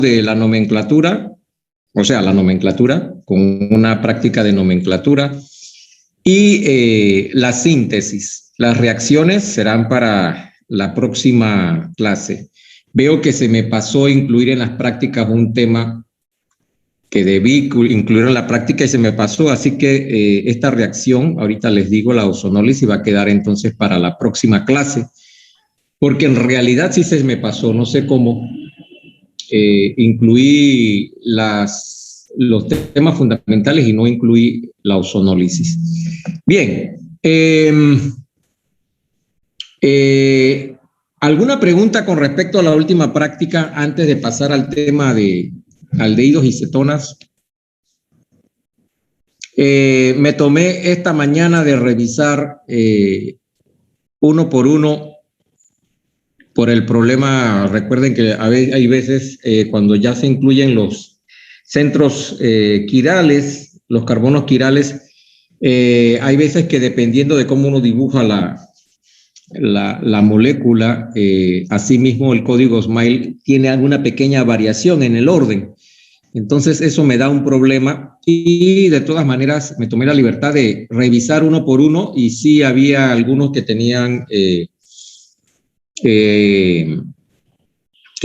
de la nomenclatura, o sea, la nomenclatura, con una práctica de nomenclatura, y la síntesis. Las reacciones serán para la próxima clase. Veo que se me pasó incluir en las prácticas un tema que debí incluir en la práctica y se me pasó, así que esta reacción, ahorita les digo, la ozonólisis va a quedar entonces para la próxima clase, porque en realidad sí se me pasó, no sé cómo, incluí los temas fundamentales y no incluí la ozonólisis. Bien, ¿alguna pregunta con respecto a la última práctica antes de pasar al tema de aldehídos y cetonas? Me tomé esta mañana de revisar uno por uno por el problema. Recuerden que hay veces cuando ya se incluyen los centros quirales, los carbonos quirales, hay veces que dependiendo de cómo uno dibuja la molécula, asimismo el código SMILE tiene alguna pequeña variación en el orden. Entonces eso me da un problema y de todas maneras me tomé la libertad de revisar uno por uno y sí había algunos que tenían que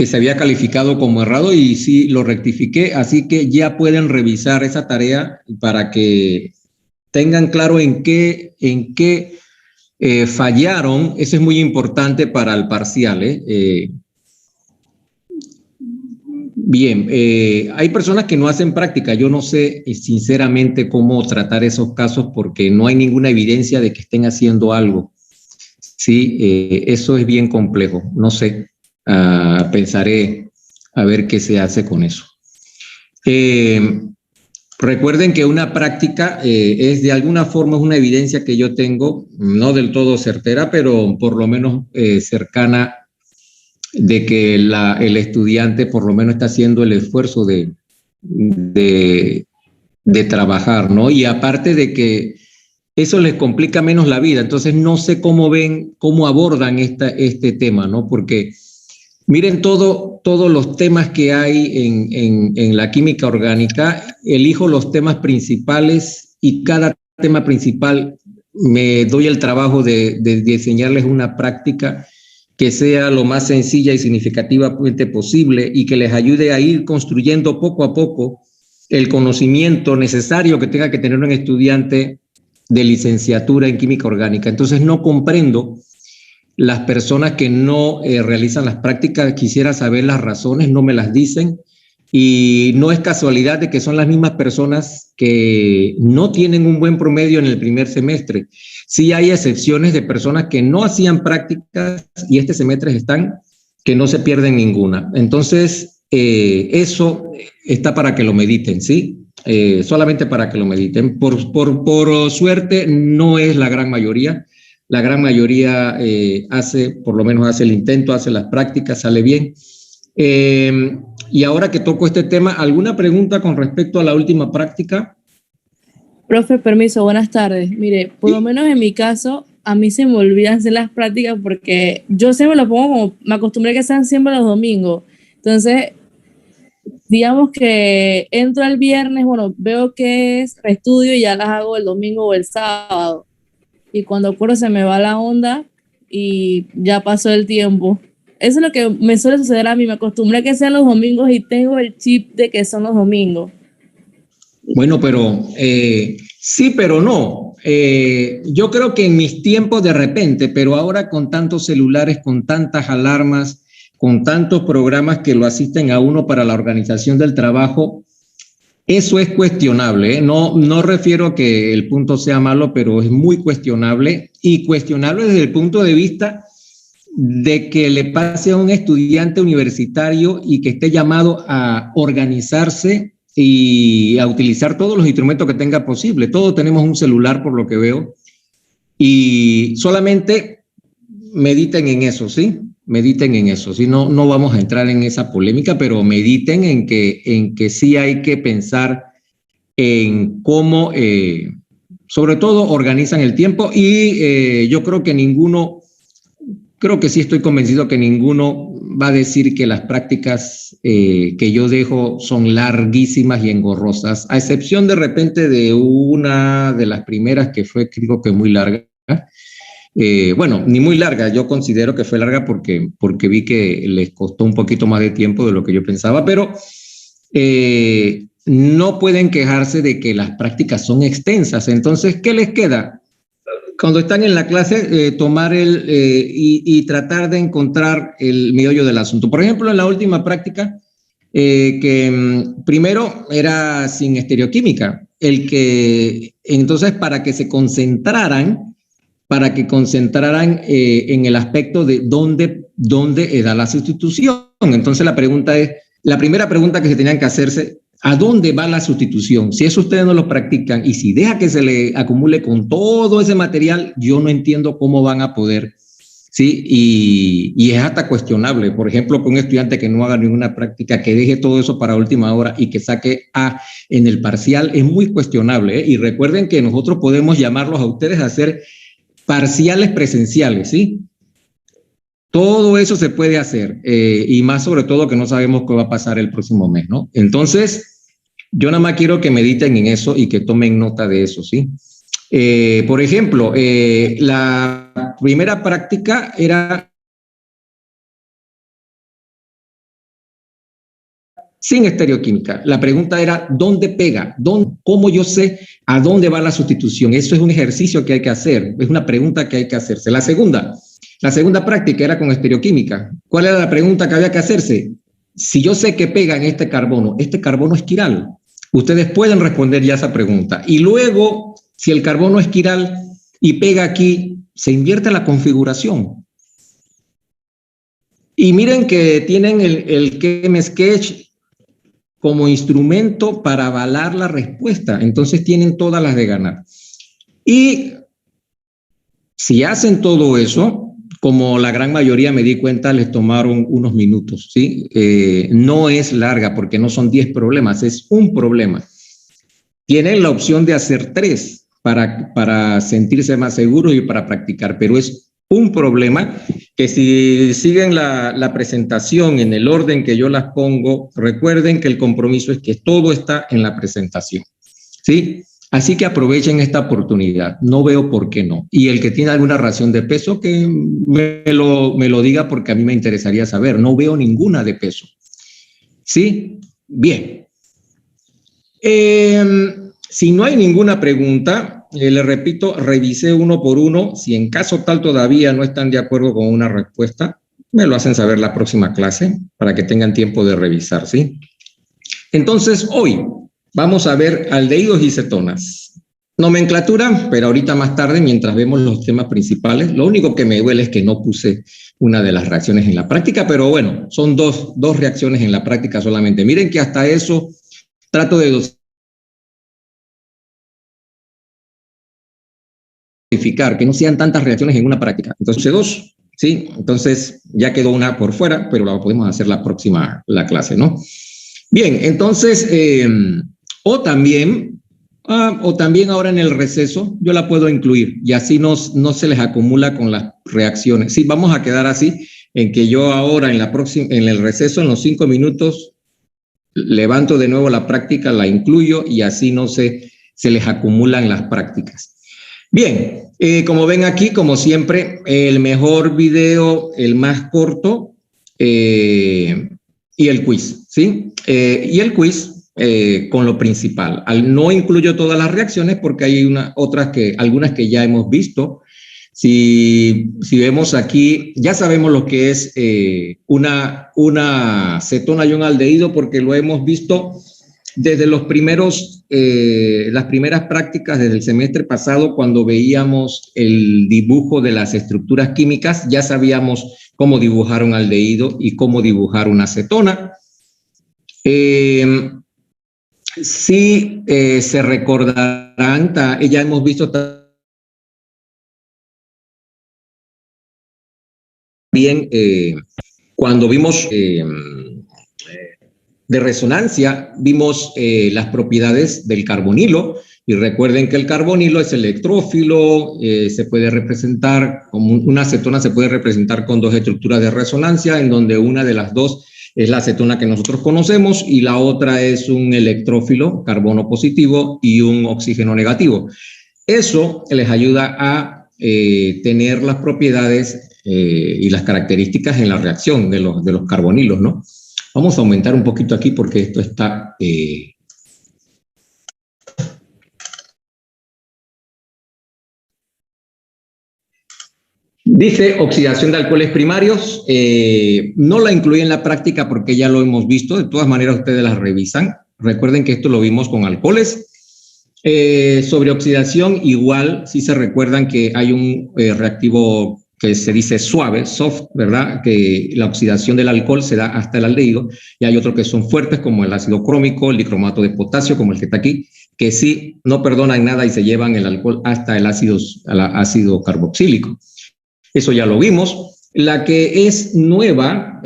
se había calificado como errado y sí lo rectifiqué, así que ya pueden revisar esa tarea para que tengan claro en qué fallaron. Eso es muy importante para el parcial. Bien, hay personas que no hacen práctica. Yo no sé sinceramente cómo tratar esos casos porque no hay ninguna evidencia de que estén haciendo algo. Sí, eso es bien complejo. No sé, pensaré a ver qué se hace con eso. Recuerden que una práctica es de alguna forma una evidencia que yo tengo, no del todo certera, pero por lo menos cercana, de que el estudiante por lo menos está haciendo el esfuerzo de trabajar, ¿no? Y aparte de que eso les complica menos la vida. Entonces no sé cómo abordan este tema, ¿no? Porque miren todos los temas que hay en la química orgánica, elijo los temas principales y cada tema principal me doy el trabajo de diseñarles una práctica que sea lo más sencilla y significativamente posible y que les ayude a ir construyendo poco a poco el conocimiento necesario que tenga que tener un estudiante de licenciatura en química orgánica. Entonces no comprendo las personas que no realizan las prácticas. Quisiera saber las razones, no me las dicen, y no es casualidad de que son las mismas personas que no tienen un buen promedio en el primer semestre. Sí hay excepciones de personas que no hacían prácticas y este semestre están que no se pierden ninguna. Entonces, eso está para que lo mediten, ¿sí? Solamente para que lo mediten. Por suerte, no es la gran mayoría. La gran mayoría por lo menos hace el intento, hace las prácticas, sale bien. Y ahora que toco este tema, ¿alguna pregunta con respecto a la última práctica? Profe, permiso, buenas tardes. Mire, por lo menos en mi caso, a mí se me olvidan hacer las prácticas porque yo siempre lo pongo como, me acostumbré a que sean siempre los domingos. Entonces, digamos que entro el viernes, bueno, veo que es estudio y ya las hago el domingo o el sábado. Y cuando ocurre se me va la onda y ya pasó el tiempo. Eso es lo que me suele suceder a mí. Me acostumbré a que sean los domingos y tengo el chip de que son los domingos. Bueno, pero sí, pero no. Yo creo que en mis tiempos de repente, pero ahora con tantos celulares, con tantas alarmas, con tantos programas que lo asisten a uno para la organización del trabajo, eso es cuestionable, ¿eh? No refiero a que el punto sea malo, pero es muy cuestionable y cuestionable desde el punto de vista de que le pase a un estudiante universitario y que esté llamado a organizarse y a utilizar todos los instrumentos que tenga posible. Todos tenemos un celular, por lo que veo, y solamente mediten en eso, ¿sí? Mediten en eso, ¿sí? No vamos a entrar en esa polémica, pero mediten en que sí hay que pensar en cómo, sobre todo, organizan el tiempo y yo creo que ninguno creo que sí estoy convencido que ninguno va a decir que las prácticas que yo dejo son larguísimas y engorrosas, a excepción de repente de una de las primeras que fue, creo que muy larga. Bueno, ni muy larga, yo considero que fue larga porque vi que les costó un poquito más de tiempo de lo que yo pensaba, pero no pueden quejarse de que las prácticas son extensas. Entonces, ¿qué les queda? Cuando están en la clase, tomar y tratar de encontrar el meollo del asunto. Por ejemplo, en la última práctica, que primero era sin estereoquímica, entonces para que concentraran en el aspecto de dónde da la sustitución. Entonces la primera pregunta que se tenían que hacerse, ¿a dónde va la sustitución? Si eso ustedes no lo practican y si deja que se le acumule con todo ese material, yo no entiendo cómo van a poder, ¿sí? Y es hasta cuestionable. Por ejemplo, que un estudiante que no haga ninguna práctica, que deje todo eso para última hora y que saque A en el parcial, es muy cuestionable, ¿eh? Y recuerden que nosotros podemos llamarlos a ustedes a hacer parciales presenciales, ¿sí? Todo eso se puede hacer, y más sobre todo que no sabemos qué va a pasar el próximo mes, ¿no? Entonces, yo nada más quiero que mediten en eso y que tomen nota de eso, ¿sí? Por ejemplo, la primera práctica era sin estereoquímica. La pregunta era, ¿dónde pega? ¿Cómo yo sé a dónde va la sustitución? Eso es un ejercicio que hay que hacer, es una pregunta que hay que hacerse. La segunda práctica era con estereoquímica. ¿Cuál era la pregunta que había que hacerse? Si yo sé que pega en este carbono es quiral. Ustedes pueden responder ya esa pregunta. Y luego, si el carbono es quiral y pega aquí, se invierte la configuración. Y miren que tienen el ChemSketch como instrumento para avalar la respuesta. Entonces tienen todas las de ganar. Y si hacen todo eso, como la gran mayoría me di cuenta, les tomaron unos minutos, ¿sí? No es larga porque no son 10 problemas, es un problema. Tienen la opción de hacer 3 para sentirse más seguros y para practicar, pero es un problema que si siguen la presentación en el orden que yo las pongo, recuerden que el compromiso es que todo está en la presentación, ¿sí? Así que aprovechen esta oportunidad, no veo por qué no. Y el que tiene alguna ración de peso, que me lo diga porque a mí me interesaría saber, no veo ninguna de peso, ¿sí? Bien. Si no hay ninguna pregunta, le repito, revisé uno por uno. Si en caso tal todavía no están de acuerdo con una respuesta, me lo hacen saber la próxima clase para que tengan tiempo de revisar, ¿sí? Entonces, hoy vamos a ver aldehídos y cetonas. Nomenclatura, pero ahorita más tarde, mientras vemos los temas principales. Lo único que me duele es que no puse una de las reacciones en la práctica, pero bueno, son dos reacciones en la práctica solamente. Miren que hasta eso trato de dosificar, que no sean tantas reacciones en una práctica. Entonces, 2, ¿sí? Entonces, ya quedó una por fuera, pero la podemos hacer la clase, ¿no? Bien, entonces, o también ahora en el receso, yo la puedo incluir y así no se les acumula con las reacciones. Sí, vamos a quedar así, en que yo ahora en el receso, en los 5 minutos, levanto de nuevo la práctica, la incluyo y así no se les acumulan las prácticas. Bien, como ven aquí, como siempre, el mejor video, el más corto y el quiz, ¿sí? Y el quiz con lo principal. No incluyo todas las reacciones porque hay algunas que ya hemos visto. Si vemos aquí, ya sabemos lo que es una cetona y un aldehído porque lo hemos visto desde las primeras prácticas desde el semestre pasado, cuando veíamos el dibujo de las estructuras químicas, ya sabíamos cómo dibujar un aldehído y cómo dibujar una cetona. Si se recordarán, ya hemos visto también cuando vimos de resonancia, vimos las propiedades del carbonilo, Y recuerden que el carbonilo es electrófilo, se puede representar, como una acetona se puede representar con dos estructuras de resonancia, en donde una de las dos es la acetona que nosotros conocemos y la otra es un electrófilo, carbono positivo y un oxígeno negativo. Eso les ayuda a tener las propiedades y las características en la reacción de los carbonilos, ¿no? Vamos a aumentar un poquito aquí porque esto está... Dice oxidación de alcoholes primarios, no la incluí en la práctica porque ya lo hemos visto, de todas maneras ustedes las revisan. Recuerden que esto lo vimos con alcoholes. Sobre oxidación, igual, si se recuerdan que hay un reactivo que se dice suave, soft, ¿verdad? Que la oxidación del alcohol se da hasta el aldehído, y hay otros que son fuertes, como el ácido crómico, el dicromato de potasio, como el que está aquí, que sí no perdonan nada y se llevan el alcohol hasta el ácido carboxílico. Eso ya lo vimos. La que es nueva,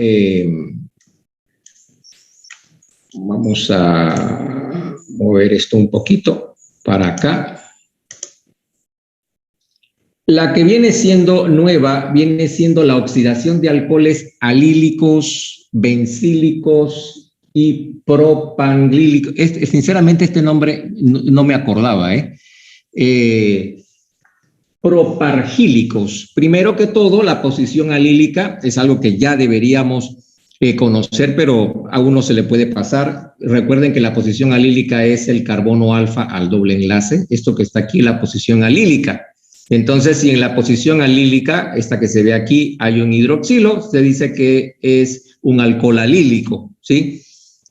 vamos a mover esto un poquito para acá. La que viene siendo nueva viene siendo la oxidación de alcoholes alílicos, bencílicos y propanglílicos. Sinceramente este nombre no me acordaba, propargílicos. Primero que todo, la posición alílica es algo que ya deberíamos conocer, pero a uno se le puede pasar. Recuerden que la posición alílica es el carbono alfa al doble enlace. Esto que está aquí, la posición alílica. Entonces, si en la posición alílica, esta que se ve aquí, hay un hidroxilo, se dice que es un alcohol alílico, ¿sí?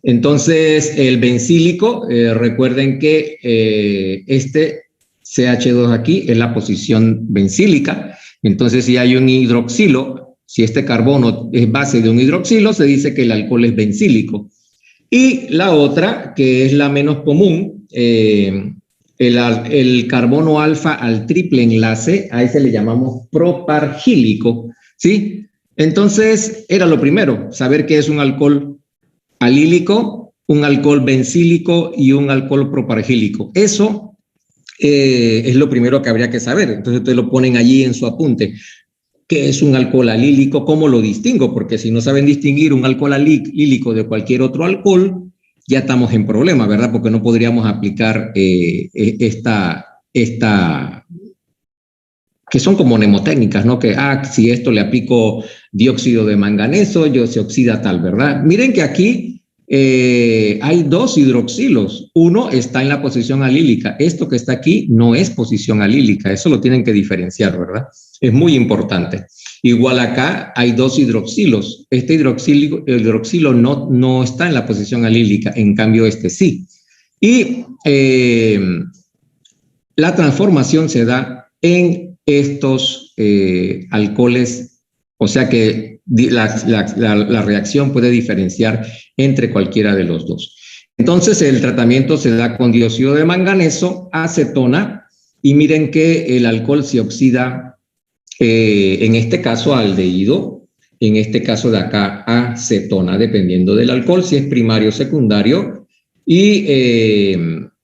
Entonces, el bencílico, recuerden que este CH2 aquí es la posición bencílica. Entonces, si hay un hidroxilo, si este carbono es base de un hidroxilo, se dice que el alcohol es bencílico. Y la otra, que es la menos común, el carbono alfa al triple enlace, a ese le llamamos propargílico, ¿sí? Entonces, era lo primero, saber qué es un alcohol alílico, un alcohol bencílico y un alcohol propargílico. Eso es lo primero que habría que saber. Entonces ustedes lo ponen allí en su apunte. ¿Qué es un alcohol alílico? ¿Cómo lo distingo? Porque si no saben distinguir un alcohol alílico de cualquier otro alcohol, ya estamos en problema, ¿verdad? Porque no podríamos aplicar que son como mnemotécnicas, ¿no? Que, si esto le aplico dióxido de manganeso, se oxida tal, ¿verdad? Miren que aquí hay dos hidroxilos. Uno está en la posición alílica. Esto que está aquí no es posición alílica. Eso lo tienen que diferenciar, ¿verdad? Es muy importante. Igual acá hay dos hidroxilos. Este hidroxilo no está en la posición alílica. En cambio, este sí. Y la transformación se da en estos alcoholes, o sea que la reacción puede diferenciar entre cualquiera de los dos. Entonces el tratamiento se da con dióxido de manganeso, acetona, y miren que el alcohol se oxida, en este caso a aldehído, en este caso de acá a acetona, dependiendo del alcohol, si es primario o secundario, y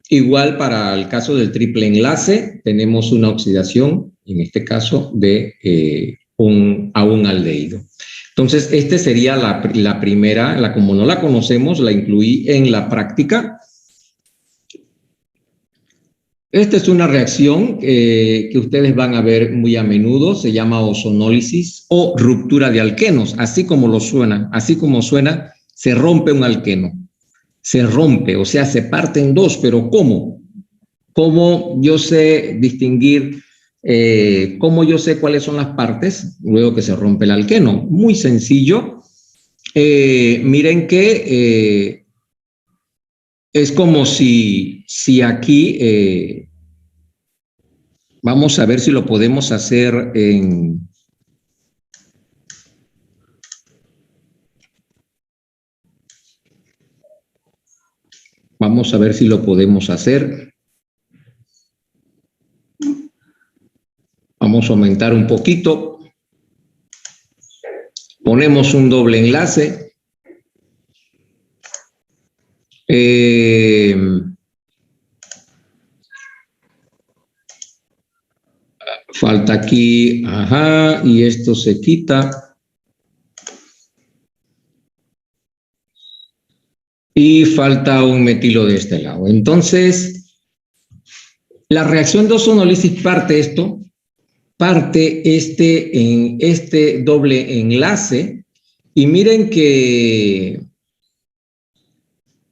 igual para el caso del triple enlace, tenemos una oxidación, en este caso de a un aldehído. Entonces, esta sería la primera, como no la conocemos, la incluí en la práctica. Esta es una reacción que ustedes van a ver muy a menudo, se llama ozonólisis o ruptura de alquenos, así como suena, se rompe un alqueno. Se rompe, o sea, se parte en dos, pero ¿cómo? ¿Cómo yo sé distinguir, cómo yo sé cuáles son las partes luego que se rompe el alqueno? Muy sencillo. Miren que es como si aquí, vamos a ver si lo podemos hacer en... Vamos a ver si lo podemos hacer. Vamos a aumentar un poquito. Ponemos un doble enlace. falta aquí, ajá, y esto se quita. Y falta un metilo de este lado. Entonces, la reacción de ozonólisis parte en este doble enlace, y miren que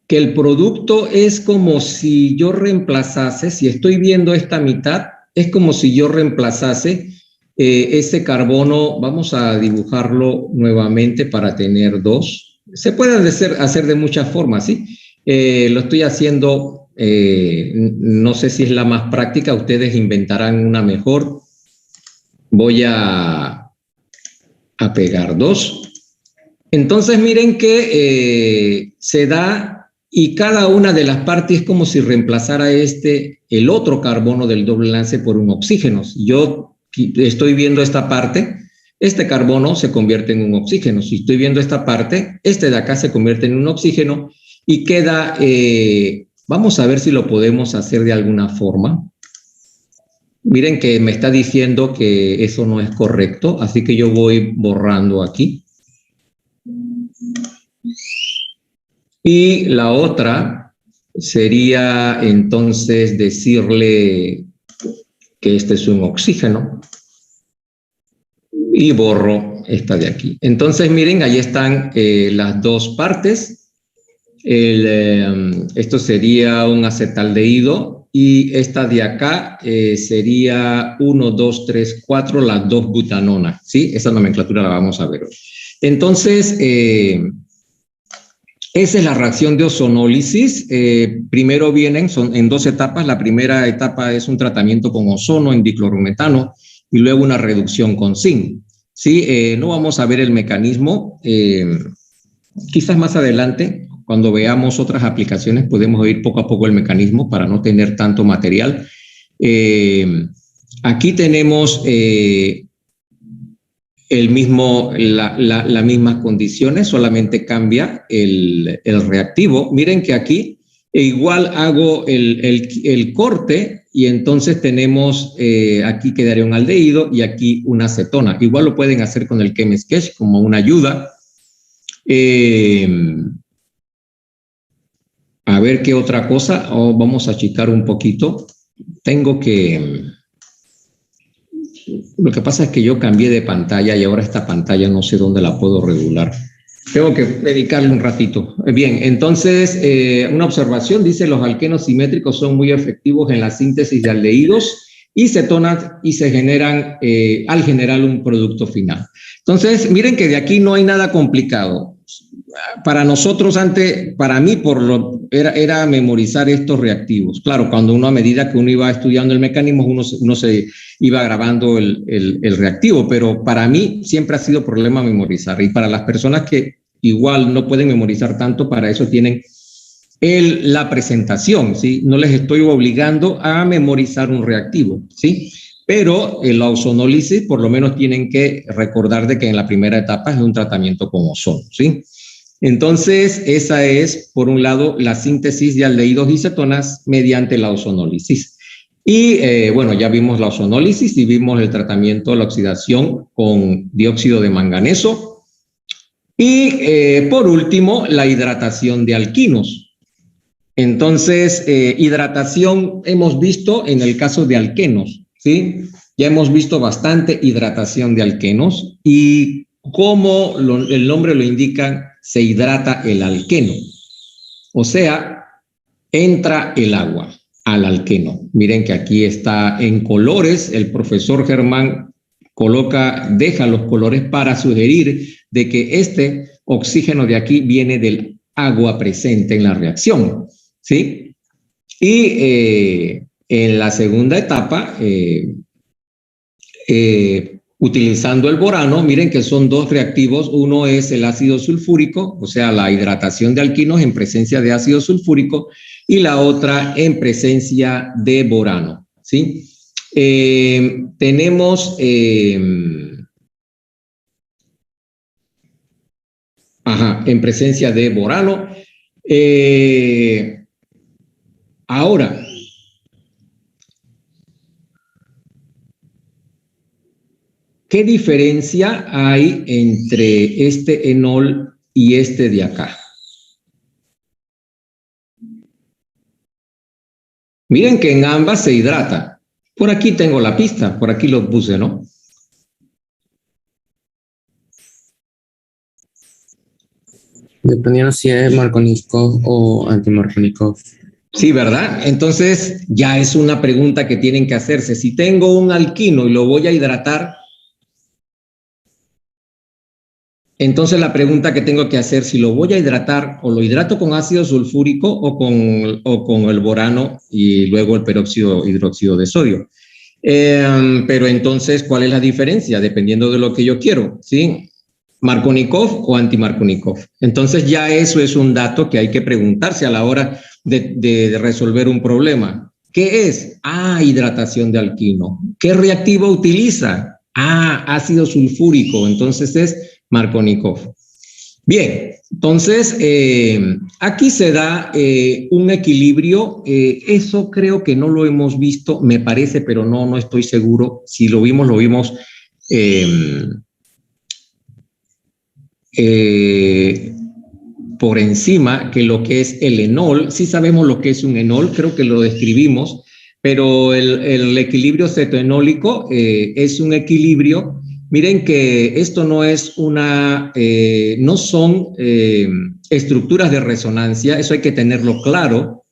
el producto es como si yo reemplazase, si estoy viendo esta mitad, es como si yo reemplazase ese carbono. Vamos a dibujarlo nuevamente para tener dos. Se puede hacer de muchas formas, ¿sí? Lo estoy haciendo, no sé si es la más práctica, ustedes inventarán una mejor. Voy a pegar dos. Entonces miren que se da, y cada una de las partes es como si reemplazara el otro carbono del doble enlace por un oxígeno. Si yo estoy viendo esta parte, este carbono se convierte en un oxígeno. Si estoy viendo esta parte, este de acá se convierte en un oxígeno y queda, vamos a ver si lo podemos hacer de alguna forma. Miren que me está diciendo que eso no es correcto, así que yo voy borrando aquí. Y la otra sería entonces decirle que este es un oxígeno y borro esta de aquí. Entonces miren, ahí están las dos partes. Esto sería un acetaldehído y esta de acá sería 1, 2, 3, 4, las dos butanonas, ¿sí? Esa nomenclatura la vamos a ver hoy. Entonces, esa es la reacción de ozonólisis. Primero son en dos etapas. La primera etapa es un tratamiento con ozono en diclorometano y luego una reducción con zinc. ¿Sí? No vamos a ver el mecanismo. Quizás más adelante, cuando veamos otras aplicaciones, podemos ver poco a poco el mecanismo para no tener tanto material. Aquí tenemos las mismas condiciones, solamente cambia el reactivo. Miren que aquí igual hago el corte y entonces tenemos, aquí quedaría un aldehído y aquí una acetona. Igual lo pueden hacer con el ChemSketch como una ayuda. A ver qué otra cosa. Vamos a achicar un poquito. Lo que pasa es que yo cambié de pantalla y ahora esta pantalla no sé dónde la puedo regular. Tengo que dedicarle un ratito. Bien, entonces, una observación dice: los alquenos simétricos son muy efectivos en la síntesis de aldehídos y cetonas y se generan al generar un producto final. Entonces, miren que de aquí no hay nada complicado. Para nosotros antes, para mí, era memorizar estos reactivos. Claro, cuando a medida que uno iba estudiando el mecanismo, uno se iba grabando el reactivo, pero para mí siempre ha sido problema memorizar. Y para las personas que igual no pueden memorizar tanto, para eso tienen la presentación, ¿sí? No les estoy obligando a memorizar un reactivo, ¿sí? Pero en la ozonólisis, por lo menos tienen que recordar de que en la primera etapa es un tratamiento con ozono, ¿sí? Entonces, esa es, por un lado, la síntesis de aldehídos y cetonas mediante la ozonólisis. Y bueno, ya vimos la ozonólisis y vimos el tratamiento de la oxidación con dióxido de manganeso. Y por último, la hidratación de alquinos. Entonces, hidratación hemos visto en el caso de alquenos, ¿sí? Ya hemos visto bastante hidratación de alquenos y como el nombre lo indica, se hidrata el alqueno. O sea, entra el agua al alqueno. Miren que aquí está en colores, el profesor Germán deja los colores para sugerir de que este oxígeno de aquí viene del agua presente en la reacción, ¿sí? Y en la segunda etapa, utilizando el borano, miren que son dos reactivos. Uno es el ácido sulfúrico, o sea, la hidratación de alquinos en presencia de ácido sulfúrico, y la otra en presencia de borano, ¿sí? Tenemos en presencia de borano. Ahora, ¿qué diferencia hay entre este enol y este de acá? Miren que en ambas se hidrata. Por aquí tengo la pista, por aquí lo puse, ¿no? Dependiendo si es Markovnikov o anti-Markovnikov. Sí, ¿verdad? Entonces ya es una pregunta que tienen que hacerse. Si tengo un alquino y lo voy a hidratar, entonces la pregunta que tengo que hacer, si lo voy a hidratar, o lo hidrato con ácido sulfúrico o con el borano y luego el peróxido hidróxido de sodio. Pero entonces, ¿cuál es la diferencia? Dependiendo de lo que yo quiero, ¿sí? Markovnikov o anti-Markovnikov. Entonces ya eso es un dato que hay que preguntarse a la hora de resolver un problema. ¿Qué es? Hidratación de alquino. ¿Qué reactivo utiliza? Ácido sulfúrico. Entonces es Markovnikov. Bien, entonces aquí se da un equilibrio. Eso creo que no lo hemos visto, me parece, pero no estoy seguro. Si lo vimos por encima, que lo que es el enol. Sí sabemos lo que es un enol, creo que lo describimos, pero el equilibrio cetoenólico es un equilibrio. Miren que esto no es no son estructuras de resonancia, eso hay que tenerlo claro.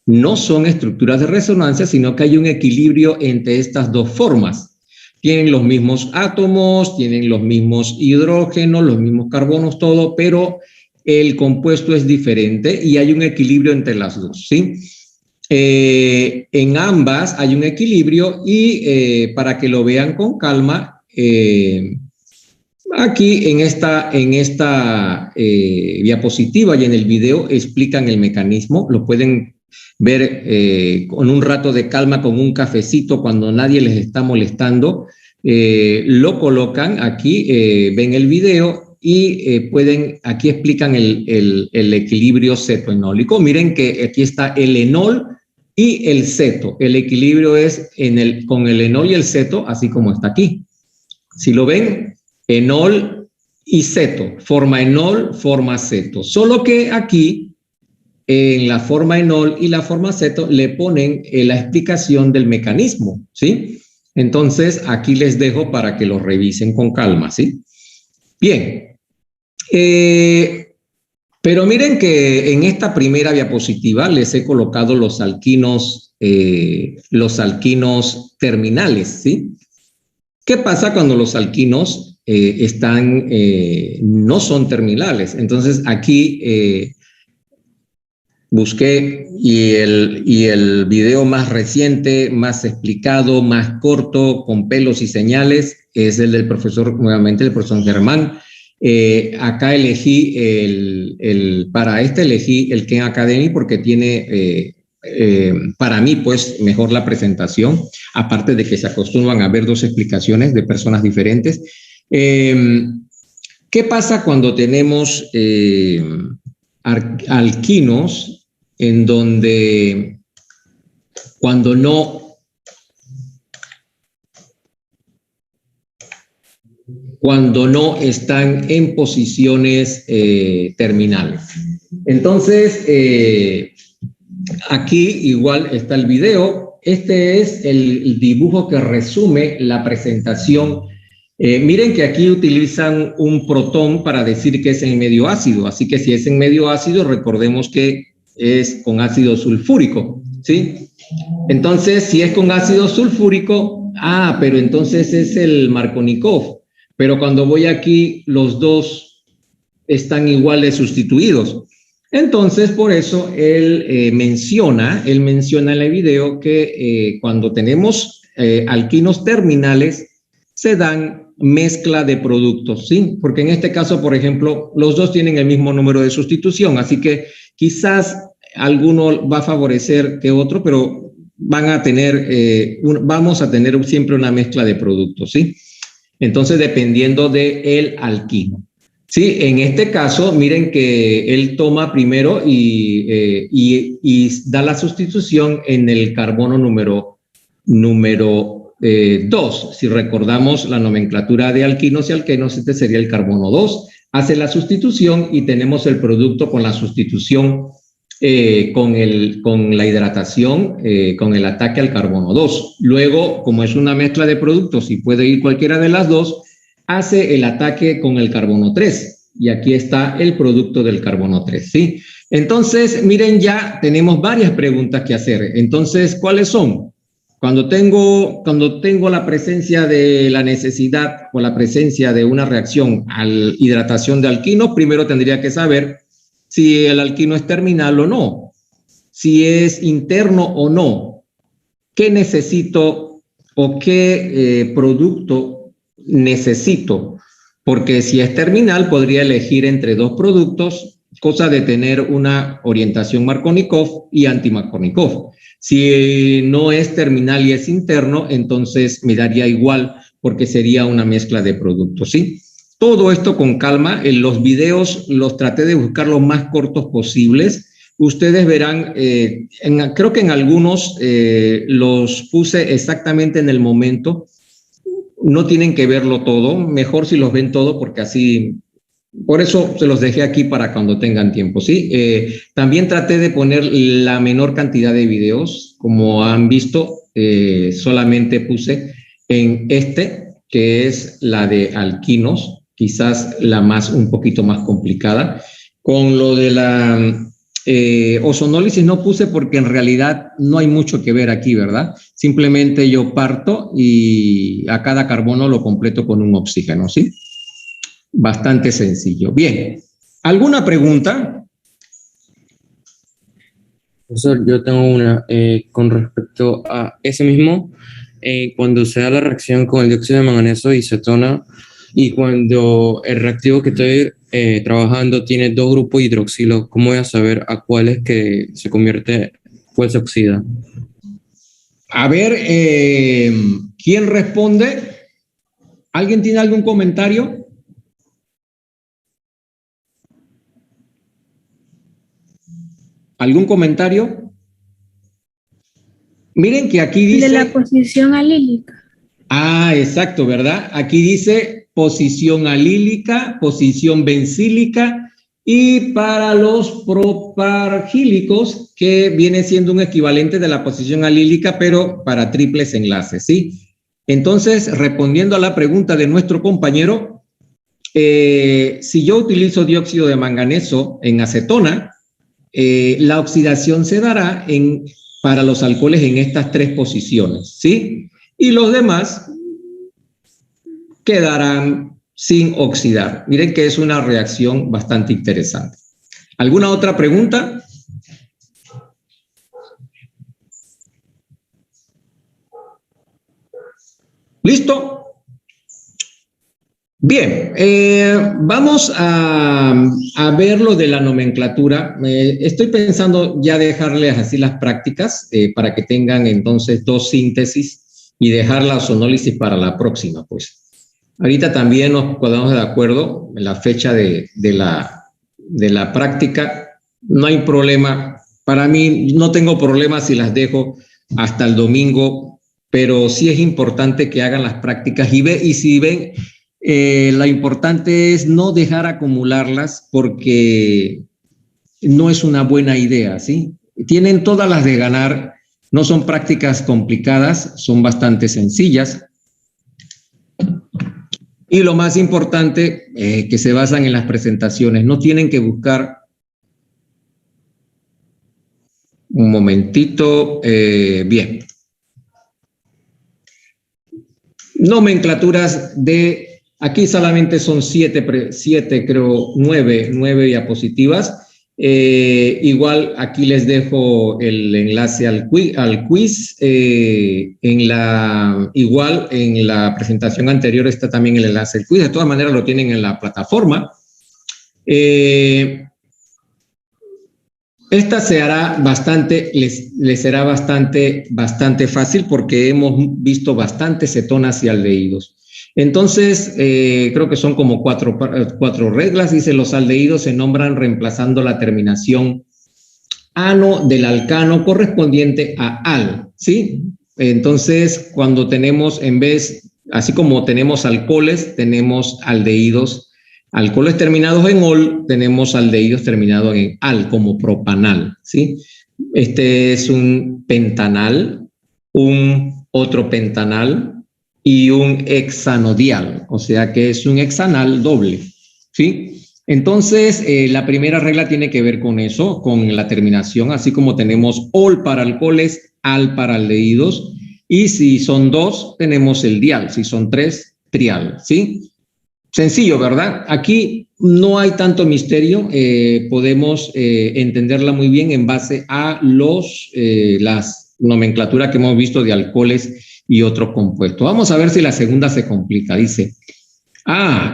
No son estructuras de resonancia, sino que hay un equilibrio entre estas dos formas. Tienen los mismos átomos, tienen los mismos hidrógenos, los mismos carbonos, todo, pero el compuesto es diferente y hay un equilibrio entre las dos, ¿sí? En ambas hay un equilibrio y para que lo vean con calma, aquí en esta diapositiva y en el video explican el mecanismo. Lo pueden ver con un rato de calma, con un cafecito, cuando nadie les está molestando. Lo colocan aquí, ven el video y aquí explican el equilibrio cetoenólico. Miren que aquí está el enol y el ceto. El equilibrio es con el enol y el ceto, así como está aquí. Si lo ven, enol y ceto, forma enol, forma ceto. Solo que aquí, en la forma enol y la forma ceto, le ponen la explicación del mecanismo, ¿sí? Entonces, aquí les dejo para que lo revisen con calma, ¿sí? Bien. Pero miren que en esta primera diapositiva les he colocado los alquinos terminales, ¿sí? ¿Qué pasa cuando los alquinos no son terminales? Entonces aquí busqué y el video más reciente, más explicado, más corto, con pelos y señales, es el del profesor, nuevamente el profesor Germán. Acá elegí para este elegí el Khan Academy porque tiene para mí pues mejor la presentación, aparte de que se acostumbran a ver dos explicaciones de personas diferentes. ¿Qué pasa cuando tenemos alquinos en donde cuando no están en posiciones terminales? Entonces, aquí igual está el video. Este es el dibujo que resume la presentación. Miren que aquí utilizan un protón para decir que es en medio ácido. Así que si es en medio ácido, recordemos que es con ácido sulfúrico, ¿sí? Entonces, si es con ácido sulfúrico, pero entonces es el Markovnikov. Pero cuando voy aquí, los dos están iguales sustituidos. Entonces, por eso él menciona en el video que cuando tenemos alquinos terminales, se dan mezcla de productos, ¿sí? Porque en este caso, por ejemplo, los dos tienen el mismo número de sustitución, así que quizás alguno va a favorecer que otro, pero vamos a tener siempre una mezcla de productos, ¿sí? Entonces, dependiendo del alquino. Sí, en este caso, miren que él toma primero y da la sustitución en el carbono número 2. Si recordamos la nomenclatura de alquinos y alquenos, este sería el carbono 2. Hace la sustitución y tenemos el producto con la sustitución, con la hidratación, con el ataque al carbono 2. Luego, como es una mezcla de productos y puede ir cualquiera de las dos, hace el ataque con el carbono 3. Y aquí está el producto del carbono 3, ¿sí? Entonces, miren, ya tenemos varias preguntas que hacer. Entonces, ¿cuáles son? Cuando tengo la presencia de la necesidad o la presencia de una reacción a la hidratación de alquinos, primero tendría que saber si el alquino es terminal o no, si es interno o no, qué necesito o qué producto necesito, porque si es terminal podría elegir entre dos productos, cosa de tener una orientación Markovnikov y anti-Markovnikov. Si no es terminal y es interno, entonces me daría igual porque sería una mezcla de productos, ¿sí? Todo esto con calma. En los videos los traté de buscar los más cortos posibles. Ustedes verán, creo que en algunos los puse exactamente en el momento. No tienen que verlo todo. Mejor si los ven todo porque así... Por eso se los dejé aquí para cuando tengan tiempo, ¿sí? También traté de poner la menor cantidad de videos. Como han visto, solamente puse en que es la de alquinos, quizás un poquito más complicada. Con lo de la ozonólisis no puse porque en realidad no hay mucho que ver aquí, ¿verdad? Simplemente yo parto y a cada carbono lo completo con un oxígeno, ¿sí? Bastante sencillo. Bien, ¿alguna pregunta? Profesor, yo tengo una con respecto a ese mismo, cuando se da la reacción con el dióxido de manganeso y cetona, y cuando el reactivo que estoy trabajando tiene dos grupos hidroxilo, ¿cómo voy a saber a cuál es que se convierte, cuál se oxida? A ver, ¿quién responde? ¿Alguien tiene algún comentario? ¿Algún comentario? Miren que aquí dice... De la posición alílica. Ah, exacto, ¿verdad? Aquí dice posición alílica, posición bencílica y para los propargílicos, que viene siendo un equivalente de la posición alílica, pero para triples enlaces, ¿sí? Entonces, respondiendo a la pregunta de nuestro compañero, si yo utilizo dióxido de manganeso en acetona, la oxidación se dará para los alcoholes en estas tres posiciones, ¿sí? Y los demás quedarán sin oxidar. Miren que es una reacción bastante interesante. ¿Alguna otra pregunta? ¿Listo? Bien, vamos a ver lo de la nomenclatura. Estoy pensando ya dejarles así las prácticas para que tengan entonces dos síntesis y dejar la ozonólisis para la próxima, pues. Ahorita también nos ponemos de acuerdo en la fecha de la práctica. No hay problema. Para mí no tengo problema si las dejo hasta el domingo, pero sí es importante que hagan las prácticas y si ven... lo importante es no dejar acumularlas porque no es una buena idea, ¿sí? Tienen todas las de ganar, no son prácticas complicadas, son bastante sencillas. Y lo más importante, que se basan en las presentaciones, no tienen que buscar... Un momentito, bien. Nomenclaturas de... Aquí solamente son siete, creo, nueve diapositivas. Igual aquí les dejo el enlace al quiz. Igual en la presentación anterior está también el enlace al quiz. De todas maneras lo tienen en la plataforma. Esta se hará bastante, les será bastante fácil porque hemos visto bastantes cetonas y aldehídos. Entonces, creo que son como cuatro reglas. Dice, los aldehídos se nombran reemplazando la terminación ano del alcano correspondiente a al, ¿sí? Entonces, cuando tenemos, en vez, así como tenemos alcoholes, tenemos aldehídos. Alcoholes terminados en ol, tenemos aldehídos terminados en al, como propanal, ¿sí? Este es un pentanal, un otro pentanal y un hexanodial, o sea que es un hexanal doble, ¿sí? Entonces, la primera regla tiene que ver con eso, con la terminación, así como tenemos ol para alcoholes, al para aldehídos, y si son dos, tenemos el dial, si son tres, trial, ¿sí? Sencillo, ¿verdad? Aquí no hay tanto misterio, podemos entenderla muy bien en base a las nomenclaturas que hemos visto de alcoholes y otros compuestos. Vamos a ver si la segunda se complica. Dice,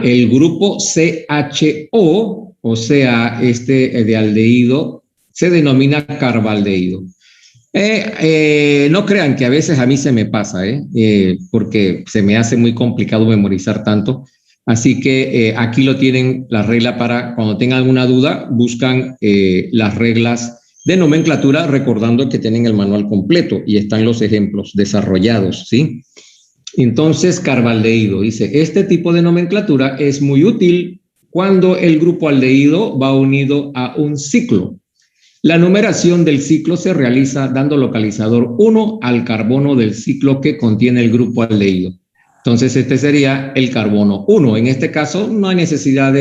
el grupo CHO, o sea, de aldehído, se denomina carbaldehído. No crean que a veces a mí se me pasa, porque se me hace muy complicado memorizar tanto. Así que aquí lo tienen la regla para cuando tengan alguna duda, buscan las reglas de nomenclatura, recordando que tienen el manual completo y están los ejemplos desarrollados, ¿sí? Entonces, carbaldehído dice, este tipo de nomenclatura es muy útil cuando el grupo aldehído va unido a un ciclo. La numeración del ciclo se realiza dando localizador 1 al carbono del ciclo que contiene el grupo aldehído. Entonces, este sería el carbono 1. En este caso, no hay necesidad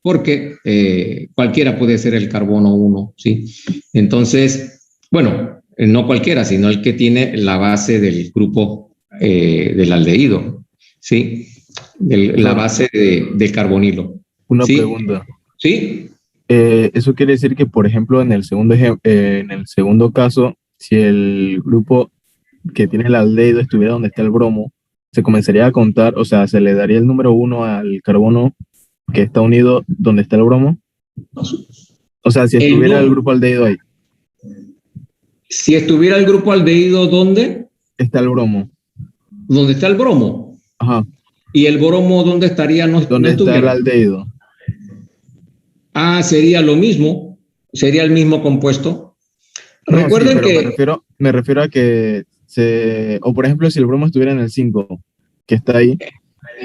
porque cualquiera puede ser el carbono 1, ¿sí? Entonces, bueno, no cualquiera, sino el que tiene la base del grupo del aldehído, ¿sí? La base del carbonilo. Una ¿sí? pregunta. ¿Sí? Eso quiere decir que, por ejemplo, en el segundo caso, si el grupo que tiene el aldehído estuviera donde está el bromo, se comenzaría a contar, o sea, se le daría el número 1 al carbono que está unido donde está el bromo. O sea, si estuviera el grupo aldehído ahí. Si estuviera el grupo aldehído, ¿dónde? Está el bromo. ¿Dónde está el bromo? Ajá. ¿Y el bromo dónde estaría? ¿Dónde está el aldehído? Sería lo mismo, sería el mismo compuesto. No, Recuerden sí, que... me refiero a que o por ejemplo, si el bromo estuviera en el 5, que está ahí,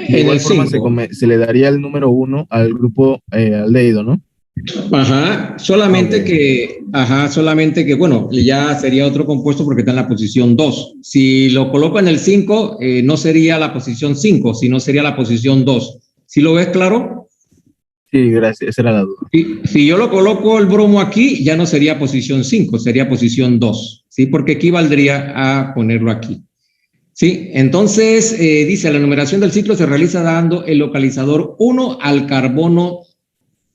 de igual forma se le daría el número 1 al grupo aldehído, ¿no? Solamente que, bueno, ya sería otro compuesto porque está en la posición 2. Si lo coloco en el 5, no sería la posición 5, sino sería la posición 2. ¿Sí lo ves claro? Sí, gracias, esa era la duda. Si yo lo coloco el bromo aquí, ya no sería posición 5, sería posición 2, ¿sí? Porque equivaldría a ponerlo aquí. Sí, entonces dice, la numeración del ciclo se realiza dando el localizador 1 al carbono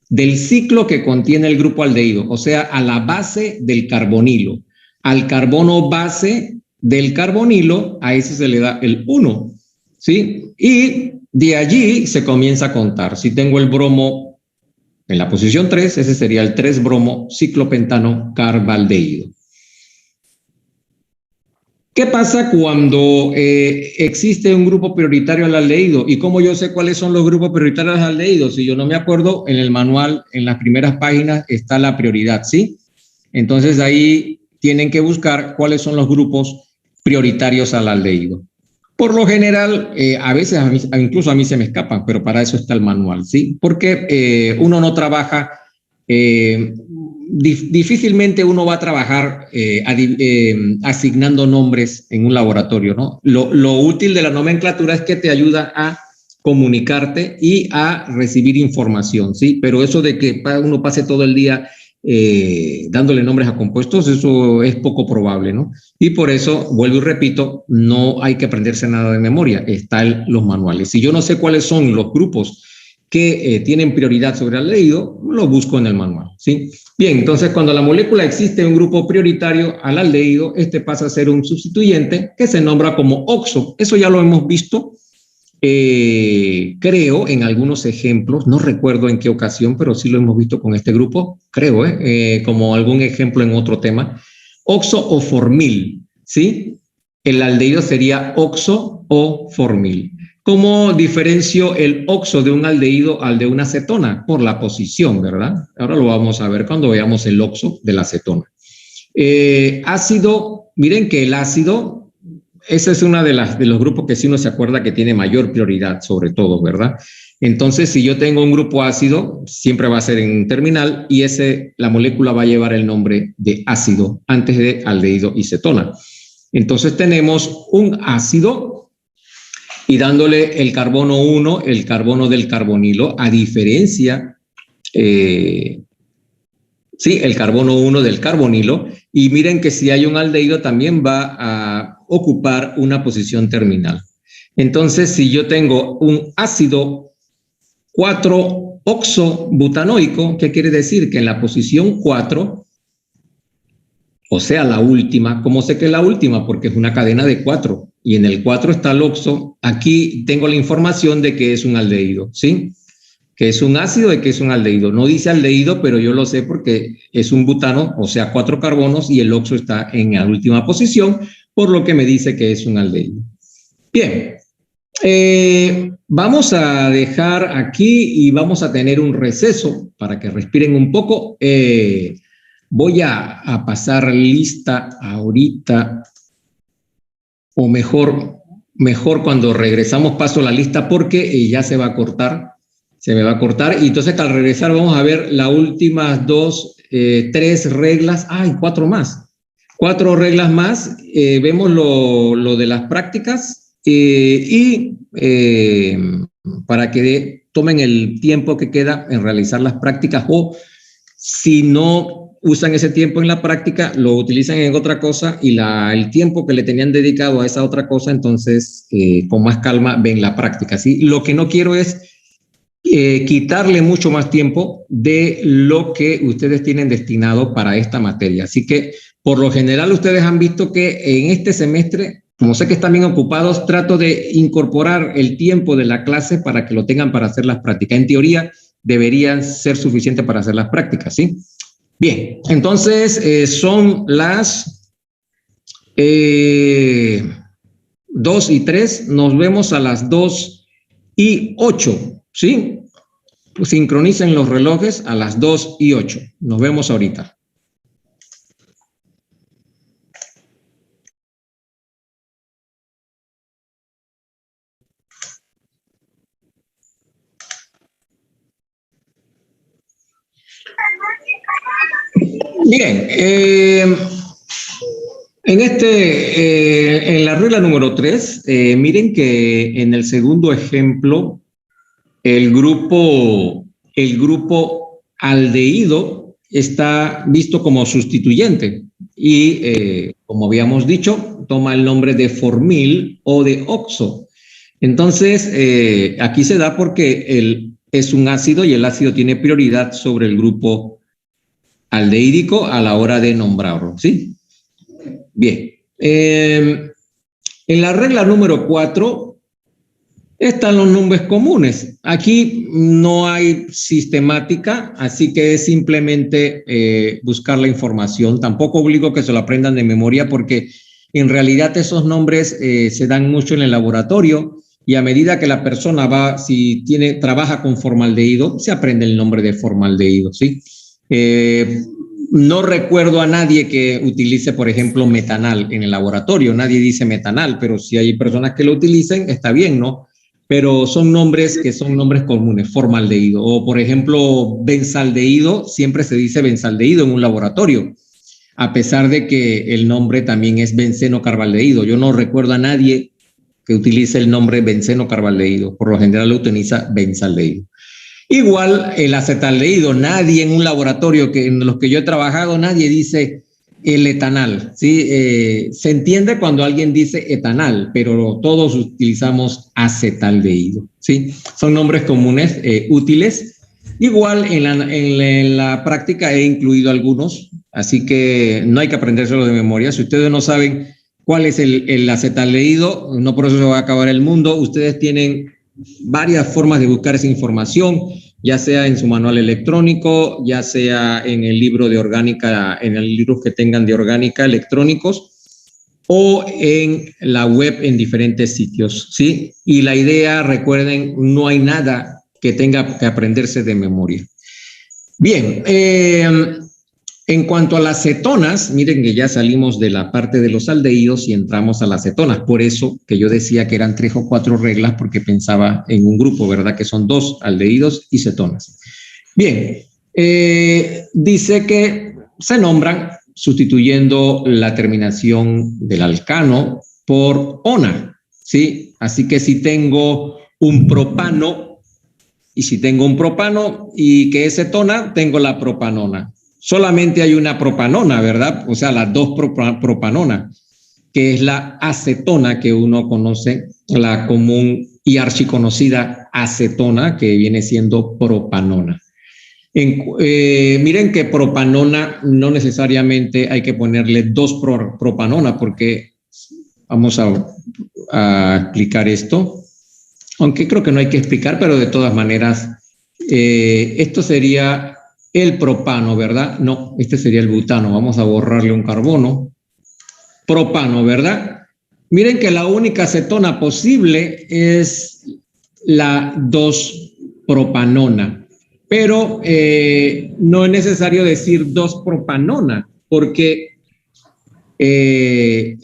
del ciclo que contiene el grupo aldehído, o sea, a la base del carbonilo. Al carbono base del carbonilo, a ese se le da el 1, ¿sí? Y de allí se comienza a contar. Si tengo el bromo en la posición 3, ese sería el 3-bromo ciclopentano carbaldehído. ¿Qué pasa cuando existe un grupo prioritario al aldehído? ¿Y cómo yo sé cuáles son los grupos prioritarios al aldehído? Si yo no me acuerdo, en el manual, en las primeras páginas, está la prioridad, ¿sí? Entonces ahí tienen que buscar cuáles son los grupos prioritarios al aldehído. Por lo general, a veces incluso a mí se me escapan, pero para eso está el manual, ¿sí? Porque uno no trabaja... difícilmente uno va a trabajar asignando nombres en un laboratorio, ¿no? Lo útil de la nomenclatura es que te ayuda a comunicarte y a recibir información, ¿sí? Pero eso de que uno pase todo el día dándole nombres a compuestos, eso es poco probable, ¿no? Y por eso, vuelvo y repito, no hay que aprenderse nada de memoria, están los manuales. Si yo no sé cuáles son los grupos que tienen prioridad sobre el aldehído, lo busco en el manual, ¿sí? Bien, entonces cuando la molécula existe un grupo prioritario al aldehído, este pasa a ser un sustituyente que se nombra como oxo. Eso ya lo hemos visto, creo, en algunos ejemplos, no recuerdo en qué ocasión, pero sí lo hemos visto con este grupo, creo, como algún ejemplo en otro tema. Oxo o formil, ¿sí? El aldehído sería oxo o formil. ¿Cómo diferencio el oxo de un aldehído al de una acetona? Por la posición, ¿verdad? Ahora lo vamos a ver cuando veamos el oxo de la acetona. Ácido, miren que el ácido, ese es uno de los grupos que sí uno se acuerda que tiene mayor prioridad sobre todo, ¿verdad? Entonces, si yo tengo un grupo ácido, siempre va a ser en terminal y la molécula va a llevar el nombre de ácido antes de aldehído y cetona. Entonces tenemos un ácido y dándole el carbono 1, el carbono del carbonilo, a diferencia, el carbono 1 del carbonilo, y miren que si hay un aldehído también va a ocupar una posición terminal. Entonces, si yo tengo un ácido 4-oxobutanoico, ¿qué quiere decir? Que en la posición 4, o sea, la última, ¿cómo sé que es la última? Porque es una cadena de 4 y en el 4 está el oxo. Aquí tengo la información de que es un aldehído, ¿sí? Que es un ácido y que es un aldehído. No dice aldehído, pero yo lo sé porque es un butano, o sea, 4 carbonos y el oxo está en la última posición, por lo que me dice que es un aldehído. Bien. Vamos a dejar aquí y vamos a tener un receso para que respiren un poco. Voy a pasar lista ahorita, o mejor cuando regresamos paso la lista porque ya se va a cortar, se me va a cortar. Y entonces al regresar vamos a ver las últimas 3 reglas, 4 más. 4 reglas más, vemos lo de las prácticas. Para que tomen el tiempo que queda en realizar las prácticas, o si no usan ese tiempo en la práctica, lo utilizan en otra cosa y el tiempo que le tenían dedicado a esa otra cosa, entonces con más calma ven la práctica, ¿sí? Lo que no quiero es quitarle mucho más tiempo de lo que ustedes tienen destinado para esta materia. Así que por lo general ustedes han visto que en este semestre, como sé que están bien ocupados, trato de incorporar el tiempo de la clase para que lo tengan para hacer las prácticas. En teoría, deberían ser suficientes para hacer las prácticas, ¿sí? Bien, entonces son las 2:03. Nos vemos a las 2:08, ¿sí? Pues sincronicen los relojes a las 2:08. Nos vemos ahorita. Bien, en la regla número 3, miren que en el segundo ejemplo, el grupo aldehído está visto como sustituyente y, como habíamos dicho, toma el nombre de formil o de oxo. Entonces, aquí se da porque es un ácido y el ácido tiene prioridad sobre el grupo aldehídico a la hora de nombrarlo, ¿sí? Bien. En la regla número 4 están los nombres comunes. Aquí no hay sistemática, así que es simplemente buscar la información. Tampoco obligo que se lo aprendan de memoria porque en realidad esos nombres se dan mucho en el laboratorio y a medida que la persona trabaja con formaldehído, se aprende el nombre de formaldehído, ¿sí? No recuerdo a nadie que utilice, por ejemplo, metanal en el laboratorio. Nadie dice metanal, pero si hay personas que lo utilicen, está bien, ¿no? Pero son nombres que son nombres comunes, formaldehído. O, por ejemplo, benzaldehído, siempre se dice benzaldehído en un laboratorio, a pesar de que el nombre también es benceno-carbaldehído. Yo no recuerdo a nadie que utilice el nombre benceno-carbaldehído. Por lo general lo utiliza benzaldehído. Igual el acetaldehído, nadie en un laboratorio en los que yo he trabajado, nadie dice el etanal, ¿sí? Se entiende cuando alguien dice etanal, pero todos utilizamos acetaldehído, ¿sí? Son nombres comunes útiles. Igual en la práctica he incluido algunos, así que no hay que aprendérselo de memoria. Si ustedes no saben cuál es el acetaldehído, no por eso se va a acabar el mundo. Ustedes tienen varias formas de buscar esa información, ya sea en su manual electrónico, ya sea en el libro de orgánica, en el libro que tengan de orgánica electrónicos, o en la web en diferentes sitios, ¿sí? Y la idea, recuerden, no hay nada que tenga que aprenderse de memoria. Bien, En cuanto a las cetonas, miren que ya salimos de la parte de los aldehídos y entramos a las cetonas. Por eso que yo decía que eran 3 o 4 reglas, porque pensaba en un grupo, ¿verdad? Que son 2 aldehídos y cetonas. Bien, dice que se nombran sustituyendo la terminación del alcano por ona, ¿sí? Así que si tengo un propano, y si tengo un propano y que es cetona, tengo la propanona. Solamente hay una propanona, ¿verdad? O sea, las 2 propanonas, que es la acetona que uno conoce, la común y archiconocida acetona, que viene siendo propanona. Miren que propanona no necesariamente hay que ponerle 2 propanona, porque vamos a explicar esto, aunque creo que no hay que explicar, pero de todas maneras, esto sería el propano, ¿verdad? No, este sería el butano. Vamos a borrarle un carbono. Propano, ¿verdad? Miren que la única cetona posible es la 2-propanona, pero no es necesario decir 2-propanona, porque el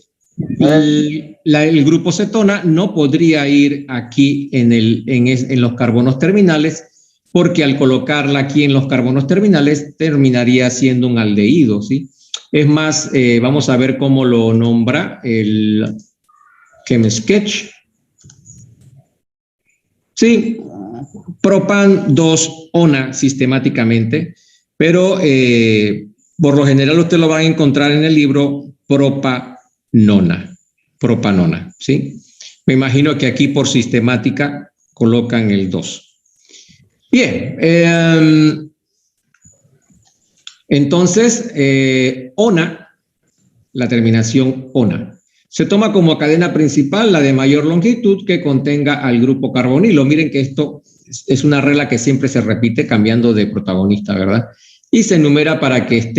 grupo cetona no podría ir aquí en los carbonos terminales, porque al colocarla aquí en los carbonos terminales terminaría siendo un aldehído, ¿sí? Es más, vamos a ver cómo lo nombra el ChemSketch. Sí, propan 2-ona sistemáticamente, pero por lo general usted lo va a encontrar en el libro propanona, ¿sí? Me imagino que aquí por sistemática colocan el 2. Bien, entonces, ona, la terminación ona, se toma como cadena principal la de mayor longitud que contenga al grupo carbonilo. Miren que esto es una regla que siempre se repite cambiando de protagonista, ¿verdad? Y se enumera para que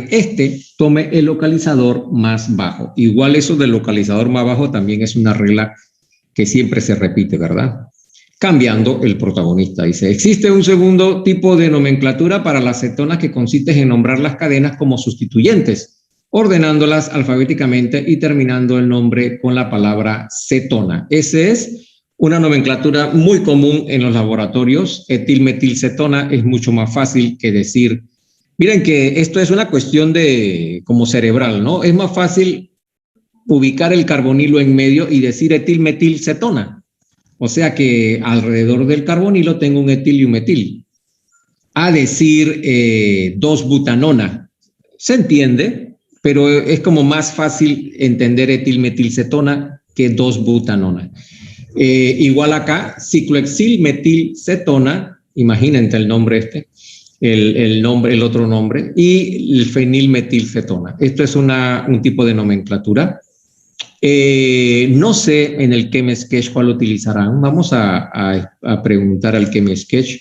este tome el localizador más bajo. Igual eso del localizador más bajo también es una regla que siempre se repite, ¿verdad? Cambiando el protagonista. Dice, existe un segundo tipo de nomenclatura para las cetonas que consiste en nombrar las cadenas como sustituyentes, ordenándolas alfabéticamente y terminando el nombre con la palabra cetona. Esa es una nomenclatura muy común en los laboratorios. Etilmetilcetona es mucho más fácil que decir. Miren que esto es una cuestión de como cerebral, ¿no? Es más fácil ubicar el carbonilo en medio y decir etilmetilcetona. O sea que alrededor del carbonilo tengo un etil y un metil. A decir 2-butanona. Se entiende, pero es como más fácil entender etilmetilcetona que 2-butanona. Igual acá, ciclohexilmetilcetona, imagínense el nombre el otro nombre, y el fenilmetilcetona. Esto es un tipo de nomenclatura. No sé en el ChemSketch cuál utilizarán. Vamos a preguntar al ChemSketch.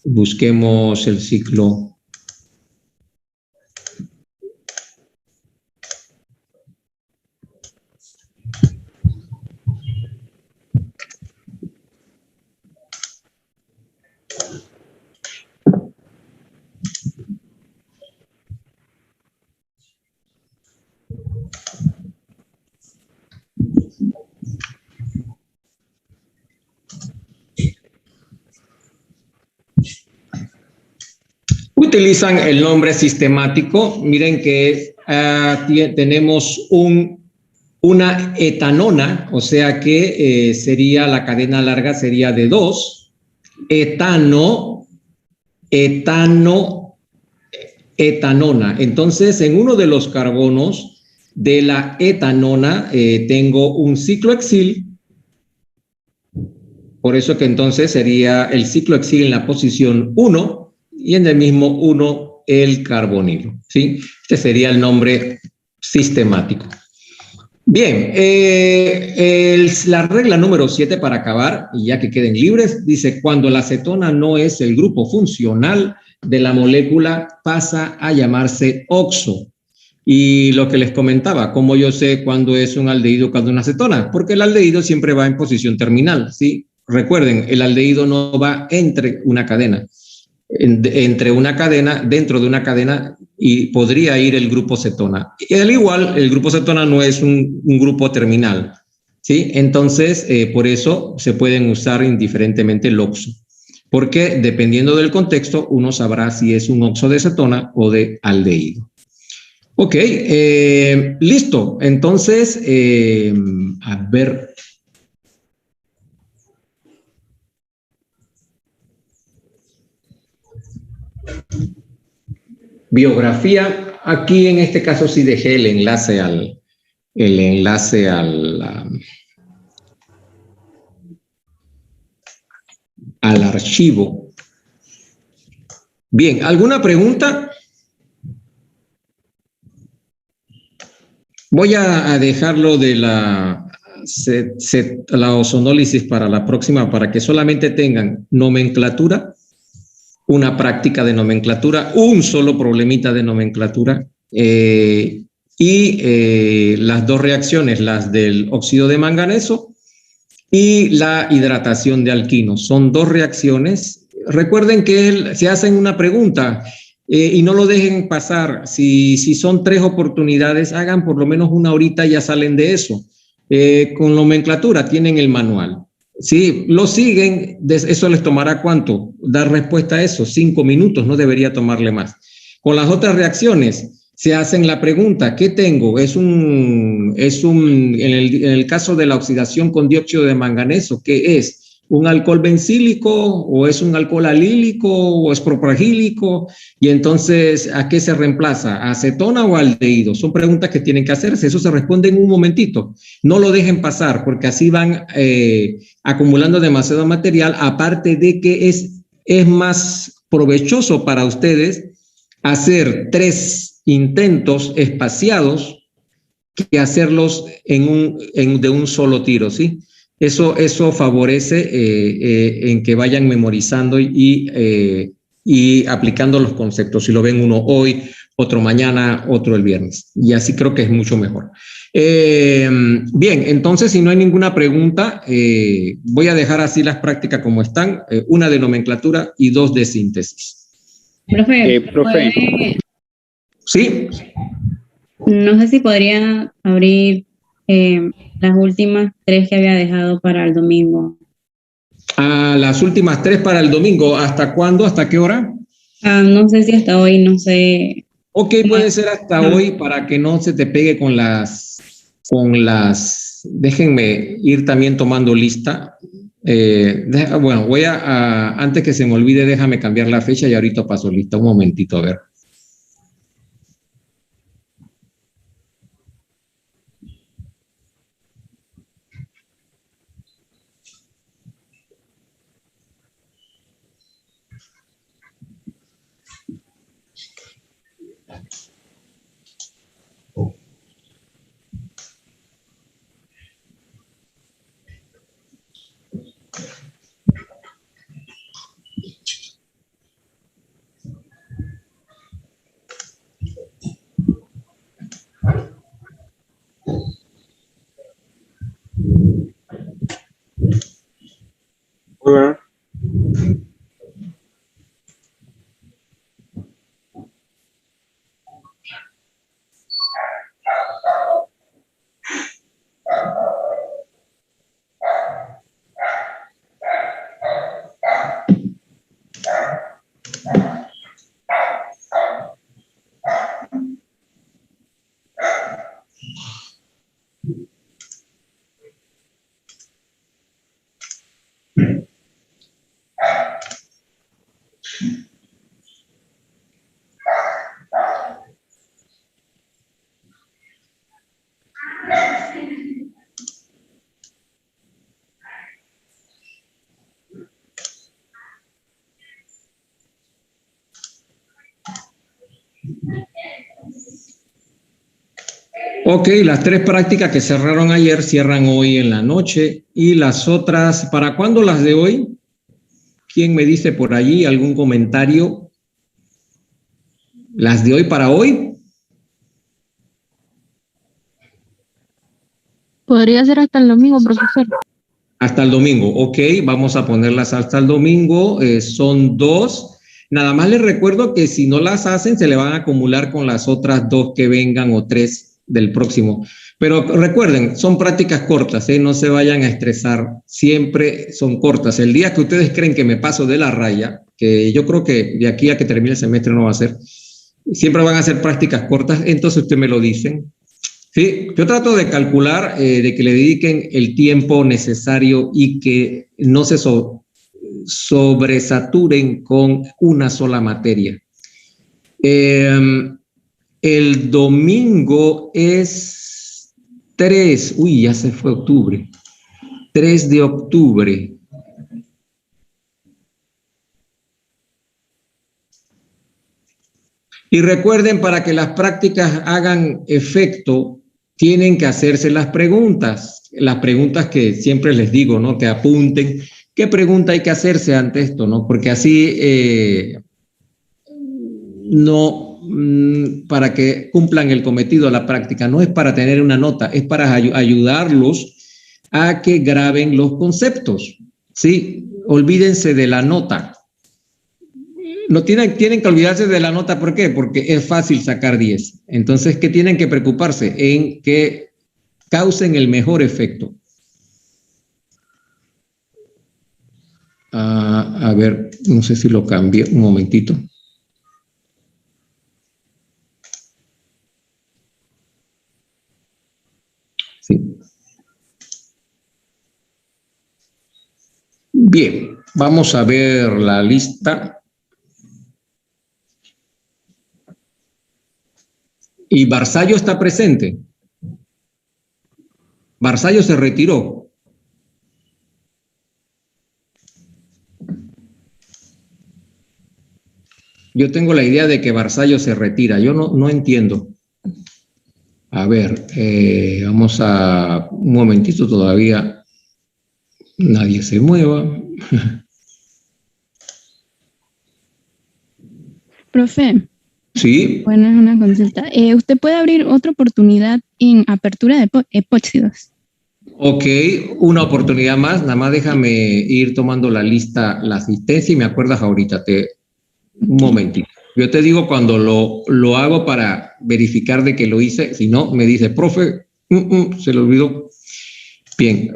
Busquemos el ciclo. Utilizan el nombre sistemático. Miren que tenemos una etanona, o sea que sería la cadena larga sería de 2. Etanona. Entonces, en uno de los carbonos de la etanona tengo un ciclohexil. Por eso que entonces sería el ciclohexil en la posición 1. Y en el mismo 1 el carbonilo, ¿sí? Este sería el nombre sistemático. Bien, la regla número 7 para acabar, y ya que queden libres, dice, cuando la cetona no es el grupo funcional de la molécula, pasa a llamarse oxo. Y lo que les comentaba, ¿cómo yo sé cuándo es un aldehído, cuándo una cetona? Porque el aldehído siempre va en posición terminal, ¿sí? Recuerden, el aldehído no va entre una cadena. entre una cadena, dentro de una cadena, y podría ir el grupo cetona. Y al igual, el grupo cetona no es un grupo terminal, ¿sí? Entonces, por eso se pueden usar indiferentemente el oxo, porque dependiendo del contexto, uno sabrá si es un oxo de cetona o de aldehído. Ok, listo. Entonces, a ver. Biografía. Aquí en este caso sí dejé el enlace al archivo. Bien, ¿alguna pregunta? Voy a dejarlo de la ozonólisis para la próxima, para que solamente tengan nomenclatura, una práctica de nomenclatura, un solo problemita de nomenclatura, y las dos reacciones, las del óxido de manganeso y la hidratación de alquinos. Son dos reacciones. Recuerden que se hacen una pregunta, y no lo dejen pasar. Si son 3 oportunidades, hagan por lo menos una horita y ya salen de eso. Con nomenclatura tienen el manual. Si lo siguen, eso les tomará ¿cuánto? Dar respuesta a eso, 5 minutos, no debería tomarle más. Con las otras reacciones, se hacen la pregunta, ¿qué tengo? En el caso de la oxidación con dióxido de manganeso, ¿qué es? ¿Un alcohol bencílico o es un alcohol alílico o es propragílico? Y entonces, ¿a qué se reemplaza? ¿A acetona o aldehído? Son preguntas que tienen que hacerse. Eso se responde en un momentito. No lo dejen pasar porque así van acumulando demasiado material. Aparte de que es más provechoso para ustedes hacer 3 intentos espaciados que hacerlos de un solo tiro, ¿sí? Eso favorece en que vayan memorizando y aplicando los conceptos. Si lo ven uno hoy, otro mañana, otro el viernes. Y así creo que es mucho mejor. Bien, entonces si no hay ninguna pregunta, voy a dejar así las prácticas como están, una de nomenclatura y 2 de síntesis. Profe. ¿Sí? No sé si podría abrir las últimas 3 que había dejado para el domingo. Las últimas 3 para el domingo. ¿Hasta cuándo? ¿Hasta qué hora? No sé si hasta hoy, no sé. Ok, puede ser hasta hoy para que no se te pegue con las... Déjenme ir también tomando lista. Bueno, antes que se me olvide, déjame cambiar la fecha y ahorita paso lista. Un momentito, a ver. Hola. Ok, las 3 prácticas que cerraron ayer cierran hoy en la noche. Y las otras, ¿para cuándo las de hoy? ¿Quién me dice por allí algún comentario? ¿Las de hoy para hoy? Podría ser hasta el domingo, profesor. Hasta el domingo, ok, vamos a ponerlas hasta el domingo. Son 2. Nada más les recuerdo que si no las hacen, se le van a acumular con las otras 2 que vengan o 3 del próximo. Pero recuerden, son prácticas cortas, no se vayan a estresar, siempre son cortas. El día que ustedes creen que me paso de la raya, que yo creo que de aquí a que termine el semestre no va a ser, siempre van a ser prácticas cortas, entonces ustedes me lo dicen. Sí, yo trato de calcular, de que le dediquen el tiempo necesario y que no se sobresaturen con una sola materia. El domingo es 3, ya se fue octubre, 3 de octubre. Y recuerden, para que las prácticas hagan efecto, tienen que hacerse las preguntas que siempre les digo, ¿no? Que apunten qué pregunta hay que hacerse ante esto, ¿no? Porque así no, para que cumplan el cometido a la práctica, no es para tener una nota, es para ayudarlos a que graben los conceptos, ¿sí? Olvídense de la nota. No tienen que olvidarse de la nota, ¿por qué? Porque es fácil sacar 10. Entonces, ¿qué tienen que preocuparse? En que causen el mejor efecto. A ver, no sé si lo cambié, un momentito. Sí. Bien, vamos a ver la lista. Y Barzallo está presente. Barzallo se retiró. Yo tengo la idea de que Barzallo se retira. Yo no entiendo. A ver, vamos a un momentito todavía. Nadie se mueva. Profe. Sí. Bueno, es una consulta. ¿Usted puede abrir otra oportunidad en apertura de epóxidos? Ok, una oportunidad más. Nada más déjame ir tomando la lista, la asistencia y me acuerdas ahorita. Un momentito. Yo te digo cuando lo hago para verificar de que lo hice. Si no, me dice, profe, se le olvidó. Bien.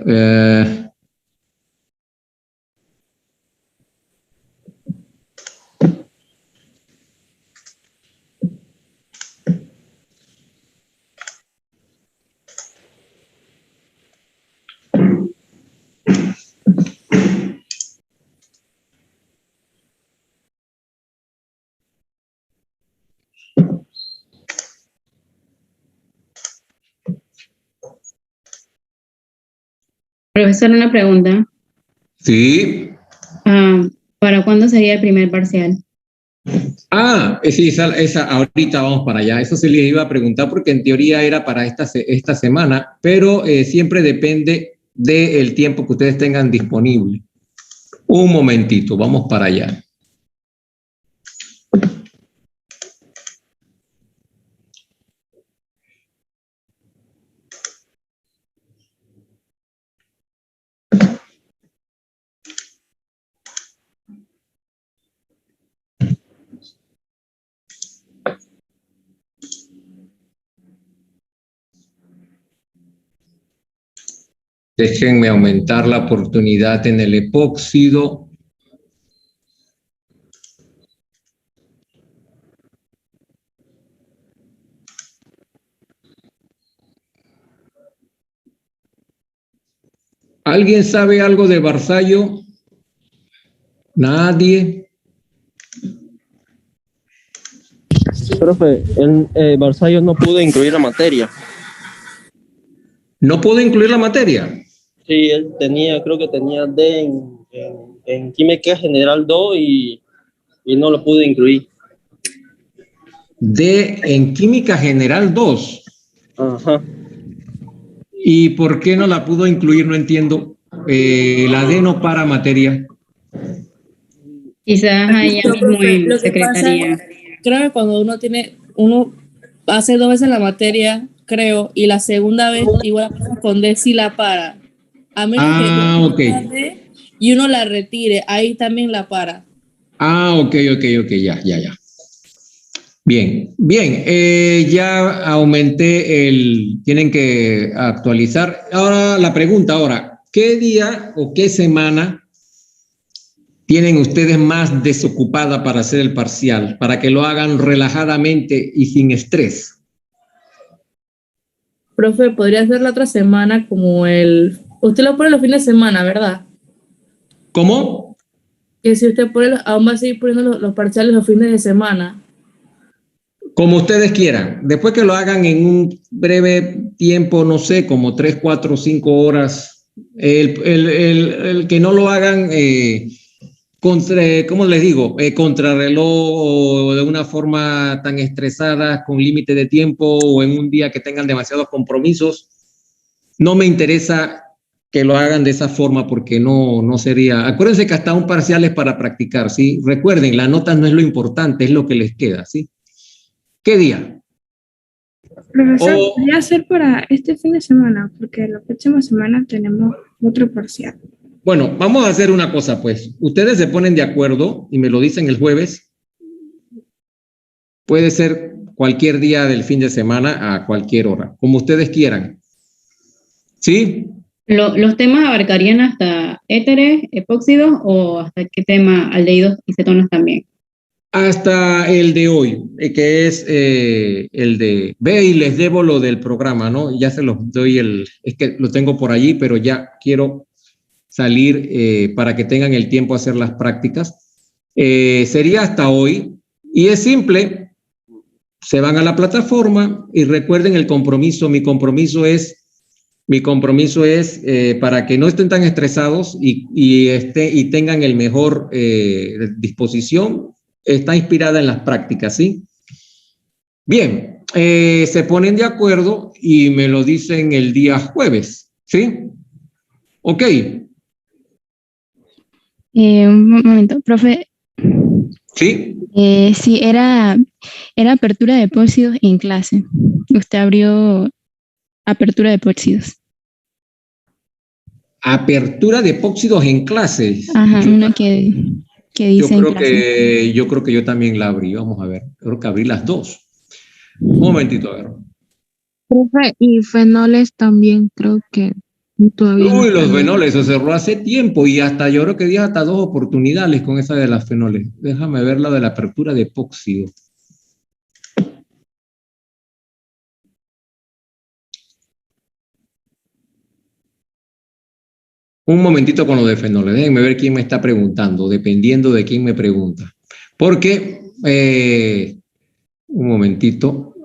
Profesor, una pregunta. Sí. ¿Para cuándo sería el primer parcial? Sí, esa ahorita vamos para allá. Eso se les iba a preguntar porque en teoría era para esta semana, pero siempre depende del tiempo que ustedes tengan disponible. Un momentito, vamos para allá. Déjenme aumentar la oportunidad en el epóxido. ¿Alguien sabe algo de Barzallo? ¿Nadie? Profe, Barzallo no pudo incluir la materia. ¿No puedo incluir la materia? Sí, él creo que tenía D en Química General 2 y no lo pudo incluir. D en Química General 2. Ajá. ¿Y por qué no la pudo incluir? No entiendo. La D no para materia. Quizás allá mismo en Lo que pasa, secretaría. creo que cuando uno hace 2 veces la materia, creo, y la segunda vez igual con D sí la para. A menos que Ok. y uno la retire, ahí también la para. Ah, ok, ya. Bien, ya aumenté tienen que actualizar. Ahora la pregunta, ¿qué día o qué semana tienen ustedes más desocupada para hacer el parcial? Para que lo hagan relajadamente y sin estrés. Profe, podría ser la otra semana como usted lo pone los fines de semana, ¿verdad? ¿Cómo? Que si usted pone, aún va a seguir poniendo los parciales los fines de semana. Como ustedes quieran. Después que lo hagan en un breve tiempo, no sé, como 3, 4, 5 horas. El que no lo hagan ¿cómo les digo? Contrarreloj o de una forma tan estresada, con límite de tiempo o en un día que tengan demasiados compromisos. No me interesa que lo hagan de esa forma porque no sería. Acuérdense que hasta un parcial es para practicar, ¿sí? Recuerden, la nota no es lo importante, es lo que les queda, ¿sí? ¿Qué día? Profesor, podría ser para este fin de semana, porque la próxima semana tenemos otro parcial. Bueno, vamos a hacer una cosa, pues. Ustedes se ponen de acuerdo y me lo dicen el jueves. Puede ser cualquier día del fin de semana a cualquier hora, como ustedes quieran. ¿Sí? ¿Los temas abarcarían hasta éteres, epóxidos o hasta qué tema, aldehídos y cetonas también? Hasta el de hoy, que es el de... Ve y les debo lo del programa, ¿no? Ya se los doy es que lo tengo por allí, pero ya quiero salir para que tengan el tiempo a hacer las prácticas. Sería hasta hoy y es simple. Se van a la plataforma y recuerden el compromiso. Mi compromiso es para que no estén tan estresados y tengan el mejor disposición. Está inspirada en las prácticas, ¿sí? Bien, se ponen de acuerdo y me lo dicen el día jueves, ¿sí? Ok. Un momento, profe. Sí. Sí, era apertura de depósitos en clase. Usted abrió apertura de depósitos. Apertura de epóxidos en clases. Ajá, una que dice en clase. Yo creo que yo también la abrí. Vamos a ver. Creo que abrí las dos. Un momentito, a ver. Profe, y fenoles también creo que todavía no Uy, los están. fenoles, se cerró hace tiempo y hasta yo creo que di hasta 2 oportunidades con esa de las fenoles. Déjame ver la de la apertura de epóxido. Un momentito con lo de fenoles. Déjenme ver quién me está preguntando, dependiendo de quién me pregunta. Porque, un momentito.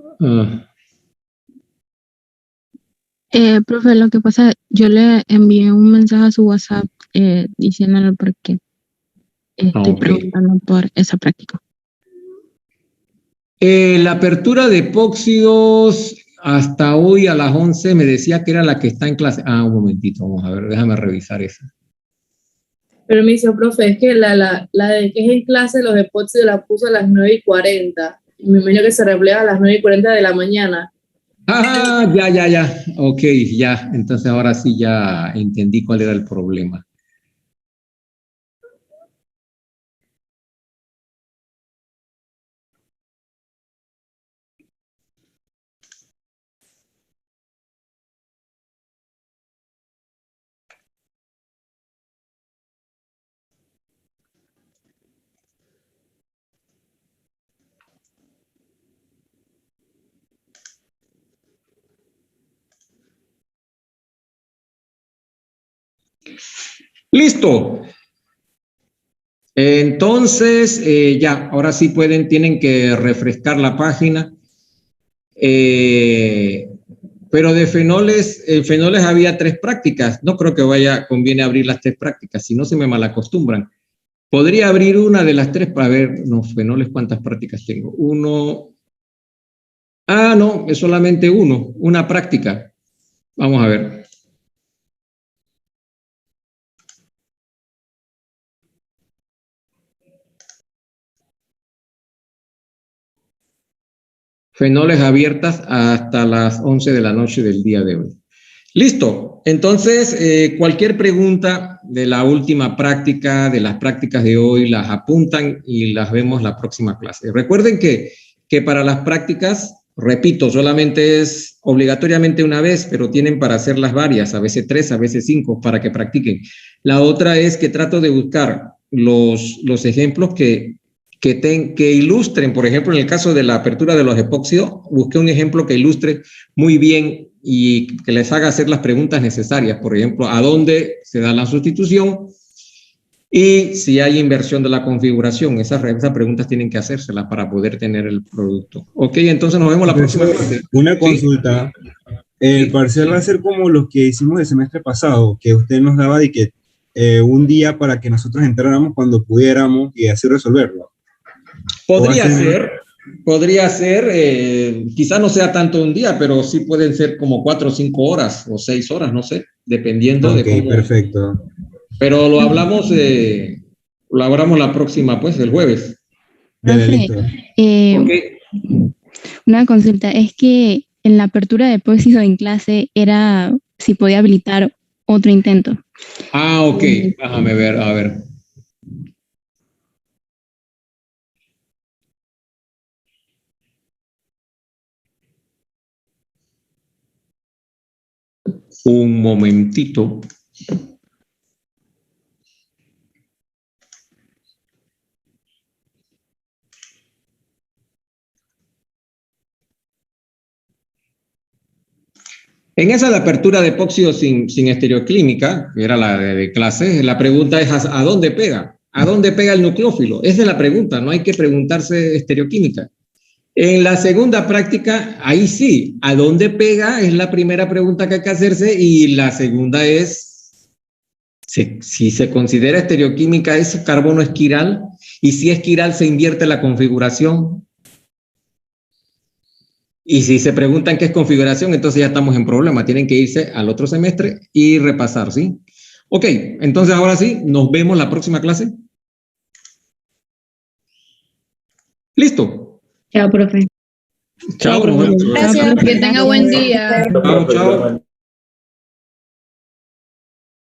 Profe, lo que pasa, yo le envié un mensaje a su WhatsApp diciéndole por qué estoy preguntando por esa práctica. La apertura de epóxidos hasta hoy a las 11 me decía que era la que está en clase. Ah, un momentito, vamos a ver, déjame revisar esa. Permiso, profe, es que la de que es en clase, los depósitos la puso a las 9:40. Me imagino que se refleja a las 9:40 de la mañana. Ah, ya. Ok, ya. Entonces ahora sí ya entendí cuál era el problema. Listo. Entonces, ya, ahora sí tienen que refrescar la página. Pero de fenoles, en fenoles había 3 prácticas. No creo que conviene abrir las 3 prácticas, si no se me malacostumbran. Podría abrir una de las 3 para ver, no, fenoles, ¿cuántas prácticas tengo? No, es solamente una práctica. Vamos a ver. Fenoles abiertas hasta las 11 de la noche del día de hoy. Listo. Entonces, cualquier pregunta de la última práctica, de las prácticas de hoy, las apuntan y las vemos la próxima clase. Recuerden que para las prácticas, repito, solamente es obligatoriamente una vez, pero tienen para hacerlas varias, a veces 3, a veces 5, para que practiquen. La otra es que trato de buscar los ejemplos que ilustren, por ejemplo, en el caso de la apertura de los epóxidos, busqué un ejemplo que ilustre muy bien y que les haga hacer las preguntas necesarias, por ejemplo, a dónde se da la sustitución y si hay inversión de la configuración. Esas preguntas tienen que hacérselas para poder tener el producto. Ok, entonces nos vemos la próxima clase. Una consulta. El parcial va a ser como los que hicimos el semestre pasado, que usted nos daba de que un día para que nosotros entráramos cuando pudiéramos y así resolverlo. Podría ser, quizá no sea tanto un día, pero sí pueden ser como 4 o 5 horas o 6 horas, no sé, dependiendo de cómo. Perfecto. Pero lo hablamos la próxima, pues, el jueves. Profe, Listo. Okay. Una consulta, es que en la apertura de depósito en clase era si podía habilitar otro intento. Ah, ok, déjame ver, a ver. Un momentito. En esa de apertura de epóxido sin estereoclímica, que era la de clase, la pregunta es ¿a dónde pega? ¿A dónde pega el nucleófilo? Esa es la pregunta, no hay que preguntarse estereoquímica. En la segunda práctica, ahí sí, ¿a dónde pega? Es la primera pregunta que hay que hacerse y la segunda es si se considera estereoquímica es carbono esquiral y si es quiral se invierte la configuración. Y si se preguntan qué es configuración, entonces ya estamos en problema. Tienen que irse al otro semestre y repasar, ¿sí? Ok, entonces ahora sí, nos vemos la próxima clase. ¿Listo? Chao, profe. Chao, nos vemos. Gracias. Que tenga buen día. Chao, chao.